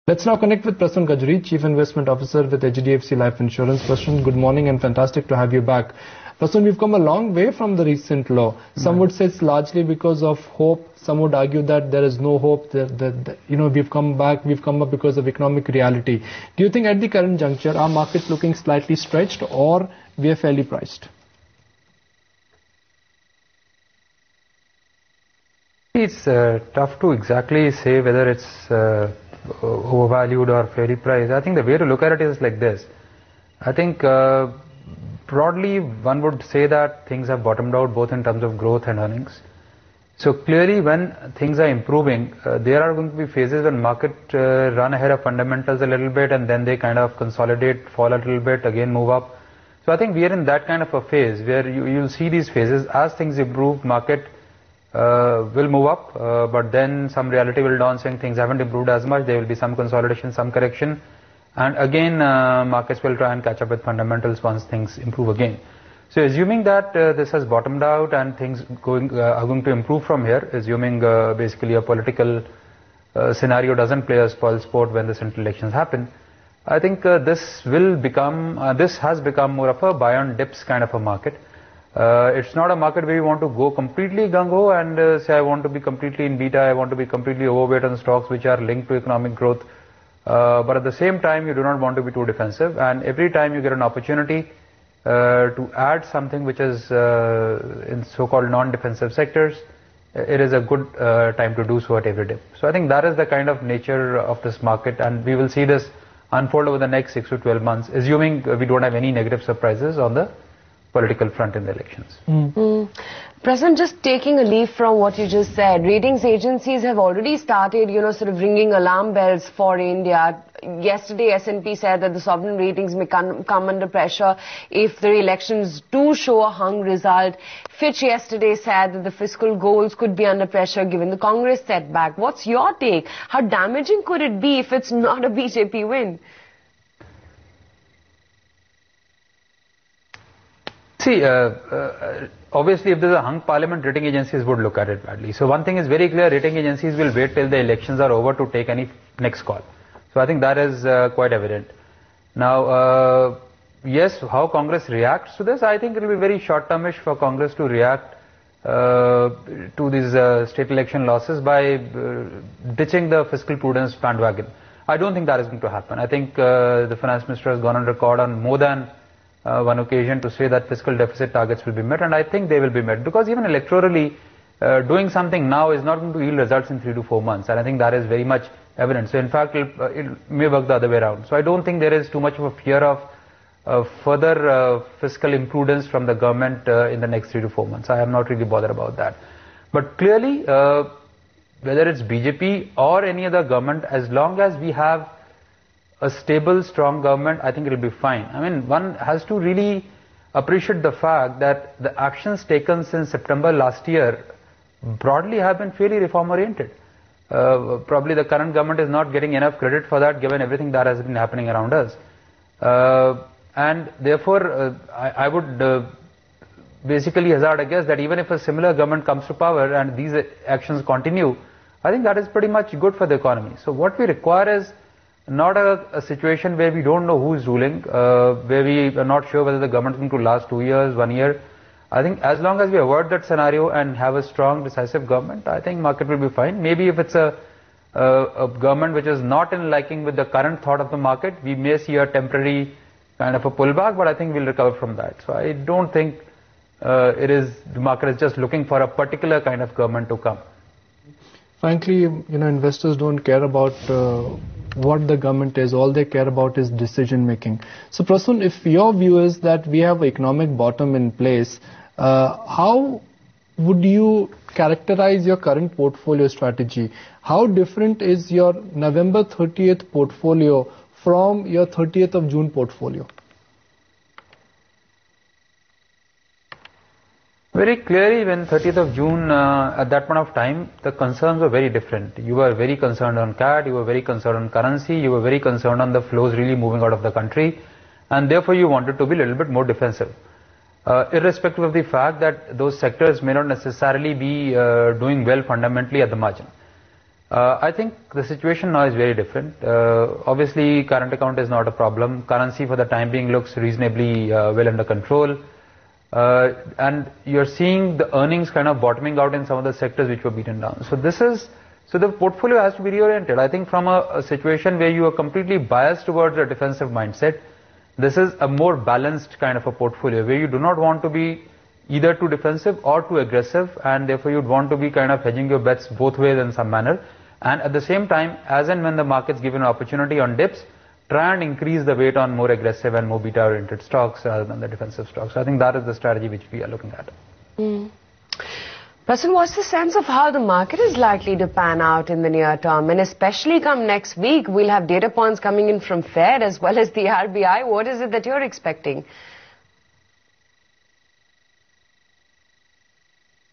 Let's now connect with Prasun Gajri, Chief Investment Officer with HDFC Life Insurance. Prasun, good morning and fantastic to have you back. Prasun, we've come a long way from the recent low. Some would say it's largely because of hope. Some would argue that there is no hope. We've come up because of economic reality. Do you think at the current juncture, our market's looking slightly stretched or we are fairly priced? It's tough to exactly say whether it's overvalued or fairly priced. I think the way to look at it is like this. I think broadly one would say that things have bottomed out both in terms of growth and earnings. So clearly when things are improving, there are going to be phases when market run ahead of fundamentals a little bit and then they kind of consolidate, fall a little bit, again move up. So I think we are in that kind of a phase where you'll see these phases. As things improve, market will move up, but then some reality will dawn saying things haven't improved as much. There will be some consolidation, some correction, and again markets will try and catch up with fundamentals once things improve again. So assuming that this has bottomed out and things are going to improve from here, assuming basically a political scenario doesn't play a spoil sport when the central elections happen, I think this has become more of a buy on dips kind of a market. It's not a market where you want to go completely gung-ho and say I want to be completely in beta, I want to be completely overweight on stocks which are linked to economic growth. But at the same time, you do not want to be too defensive. And every time you get an opportunity to add something which is in so-called non-defensive sectors, it is a good time to do so at every dip. So I think that is the kind of nature of this market, and we will see this unfold over the next 6 to 12 months, assuming we don't have any negative surprises on the political front in the elections. Prasun, just taking a leaf from what you just said, ratings agencies have already started, sort of ringing alarm bells for India. Yesterday, S&P said that the sovereign ratings may come under pressure if the elections do show a hung result. Fitch yesterday said that the fiscal goals could be under pressure given the Congress setback. What's your take? How damaging could it be if it's not a BJP win? See, obviously if there's a hung parliament, rating agencies would look at it badly. So one thing is very clear, rating agencies will wait till the elections are over to take any next call. So I think that is quite evident. Now, yes, how Congress reacts to this, I think it will be very short-termish for Congress to react to these state election losses by ditching the fiscal prudence bandwagon. I don't think that is going to happen. I think the finance minister has gone on record on more than one occasion to say that fiscal deficit targets will be met, and I think they will be met, because even electorally doing something now is not going to yield results in 3 to 4 months, and I think that is very much evident. So in fact it may work the other way around. So I don't think there is too much of a fear of further fiscal imprudence from the government in the next 3 to 4 months. I am not really bothered about that. But clearly whether it's BJP or any other government, as long as we have a stable, strong government, I think it will be fine. I mean, one has to really appreciate the fact that the actions taken since September last year broadly have been fairly reform-oriented. Probably the current government is not getting enough credit for that given everything that has been happening around us. And therefore, I would basically hazard a guess that even if a similar government comes to power and these actions continue, I think that is pretty much good for the economy. So what we require is not a situation where we don't know who is ruling, where we are not sure whether the government is going to last 2 years, 1 year. I think as long as we avoid that scenario and have a strong, decisive government, I think market will be fine. Maybe if it's a government which is not in liking with the current thought of the market, we may see a temporary kind of a pullback, but I think we'll recover from that. So I don't think the market is just looking for a particular kind of government to come. Frankly, investors don't care about what the government is. All they care about is decision making. So Prasun, if your view is that we have economic bottom in place, how would you characterize your current portfolio strategy? How different is your November 30th portfolio from your 30th of June portfolio? Very clearly, when 30th of June, at that point of time, the concerns were very different. You were very concerned on CAD, you were very concerned on currency, you were very concerned on the flows really moving out of the country, and therefore you wanted to be a little bit more defensive. Irrespective of the fact that those sectors may not necessarily be doing well fundamentally at the margin. I think the situation now is very different. Obviously, current account is not a problem. Currency for the time being looks reasonably well under control. And you're seeing the earnings kind of bottoming out in some of the sectors which were beaten down. So the portfolio has to be reoriented. I think from a situation where you are completely biased towards a defensive mindset, this is a more balanced kind of a portfolio where you do not want to be either too defensive or too aggressive, and therefore you'd want to be kind of hedging your bets both ways in some manner. And at the same time, as and when the markets give an opportunity on dips, try and increase the weight on more aggressive and more beta-oriented stocks rather than the defensive stocks. So I think that is the strategy which we are looking at. Prasun, what's the sense of how the market is likely to pan out in the near term? And especially come next week, we'll have data points coming in from Fed as well as the RBI. What is it that you're expecting?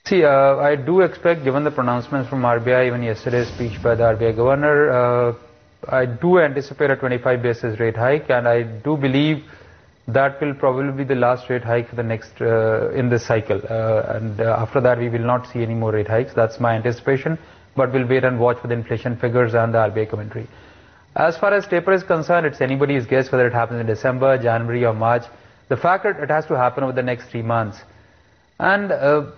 See, I do expect, given the pronouncements from RBI, even yesterday's speech by the RBI governor, I do anticipate a 25 basis rate hike, and I do believe that will probably be the last rate hike for the next in this cycle, and after that we will not see any more rate hikes. That's my anticipation, but we'll wait and watch for the inflation figures and the RBI commentary. As far as taper is concerned, it's anybody's guess whether it happens in December, January or March. The fact that it has to happen over the next 3 months, and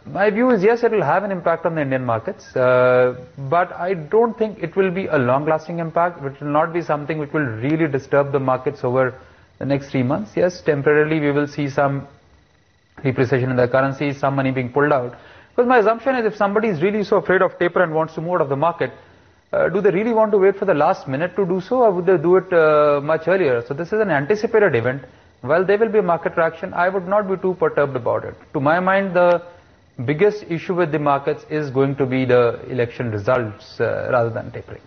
my view is yes, it will have an impact on the Indian markets, but I don't think it will be a long-lasting impact. It will not be something which will really disturb the markets over the next 3 months. Yes, temporarily we will see some depreciation in the currency, some money being pulled out. Because my assumption is if somebody is really so afraid of taper and wants to move out of the market, do they really want to wait for the last minute to do so, or would they do it much earlier? So this is an anticipated event. While there will be a market reaction, I would not be too perturbed about it. To my mind, the biggest issue with the markets is going to be the election results rather than tapering.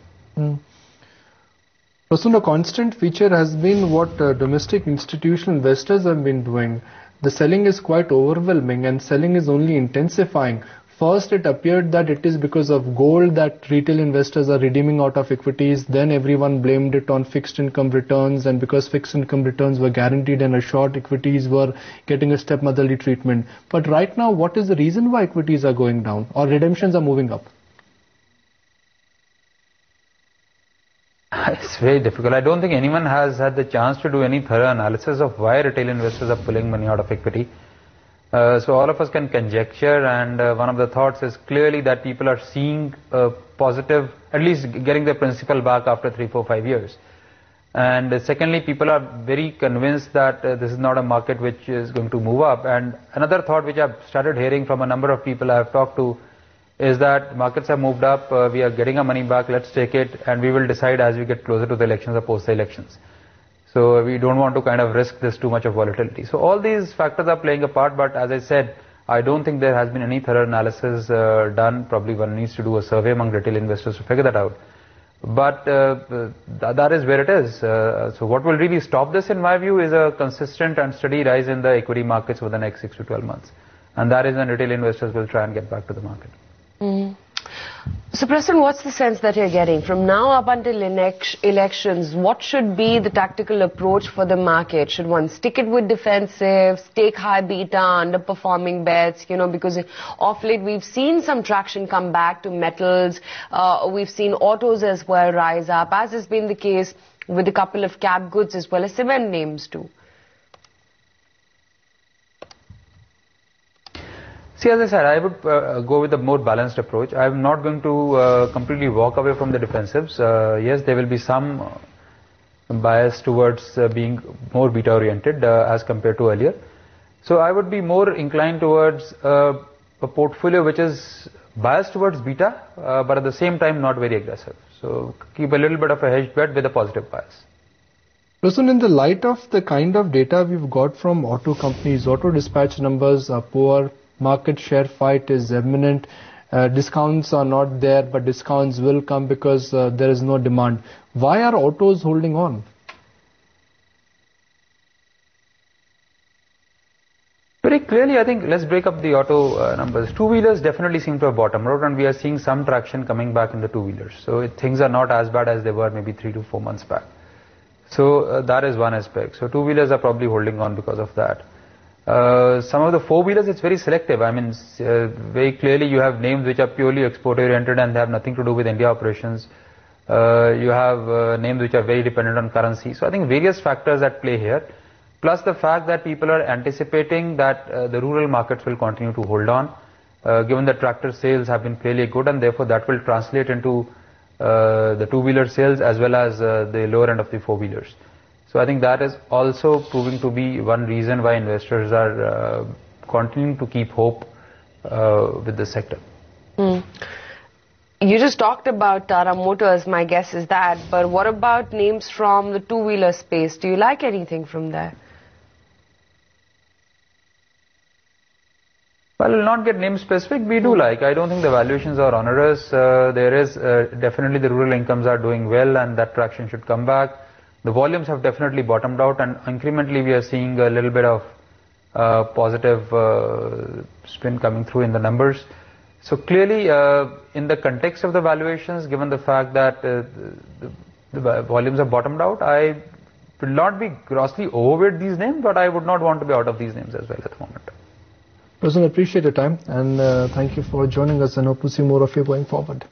Prasun, a constant feature has been what domestic institutional investors have been doing. The selling is quite overwhelming and selling is only intensifying. First, it appeared that it is because of gold that retail investors are redeeming out of equities. Then everyone blamed it on fixed income returns, and because fixed income returns were guaranteed and assured, equities were getting a stepmotherly treatment. But right now, what is the reason why equities are going down or redemptions are moving up? It's very difficult. I don't think anyone has had the chance to do any thorough analysis of why retail investors are pulling money out of equity. So all of us can conjecture, and one of the thoughts is clearly that people are seeing a positive, at least getting their principal back after 3, 4, 5 years. And secondly, people are very convinced that this is not a market which is going to move up. And another thought which I've started hearing from a number of people I've talked to is that markets have moved up, we are getting our money back, let's take it, and we will decide as we get closer to the elections or post the elections. So we don't want to kind of risk this too much of volatility. So all these factors are playing a part, but as I said, I don't think there has been any thorough analysis done. Probably one needs to do a survey among retail investors to figure that out. But that is where it is. So what will really stop this, in my view, is a consistent and steady rise in the equity markets over the next 6 to 12 months. And that is when retail investors will try and get back to the market. So, Prasun, what's the sense that you're getting? From now up until elections, what should be the tactical approach for the market? Should one stick it with defensives, take high beta, underperforming bets? You know, because of late we've seen some traction come back to metals. We've seen autos as well rise up, as has been the case with a couple of cap goods as well as cement names too. See, as I said, I would go with a more balanced approach. I'm not going to completely walk away from the defensives. Yes, there will be some bias towards being more beta-oriented as compared to earlier. So I would be more inclined towards a portfolio which is biased towards beta, but at the same time not very aggressive. So keep a little bit of a hedged bet with a positive bias. Prasun, in the light of the kind of data we've got from auto companies, auto dispatch numbers are poor, market share fight is imminent, discounts are not there, but discounts will come because there is no demand. Why are autos holding on? Very clearly, I think, let's break up the auto numbers. Two-wheelers definitely seem to have bottomed out, and we are seeing some traction coming back in the two-wheelers. So things are not as bad as they were maybe 3 to 4 months back. So that is one aspect. So two-wheelers are probably holding on because of that. Some of the four-wheelers, it's very selective. I mean, very clearly you have names which are purely export-oriented and they have nothing to do with India operations. You have names which are very dependent on currency. So I think various factors at play here, plus the fact that people are anticipating that the rural markets will continue to hold on, given that tractor sales have been fairly good, and therefore that will translate into the two-wheeler sales as well as the lower end of the four-wheelers. So I think that is also proving to be one reason why investors are continuing to keep hope with the sector. You just talked about Tata Motors, my guess is that, but what about names from the two-wheeler space? Do you like anything from there? Well, we'll not get name specific. We do like. I don't think the valuations are onerous. There is definitely the rural incomes are doing well, and that traction should come back. The volumes have definitely bottomed out, and incrementally we are seeing a little bit of positive spin coming through in the numbers. So clearly, in the context of the valuations, given the fact that the volumes have bottomed out, I will not be grossly overweight these names, but I would not want to be out of these names as well at the moment. Prasun, appreciate your time, and thank you for joining us, and hope to see more of you going forward.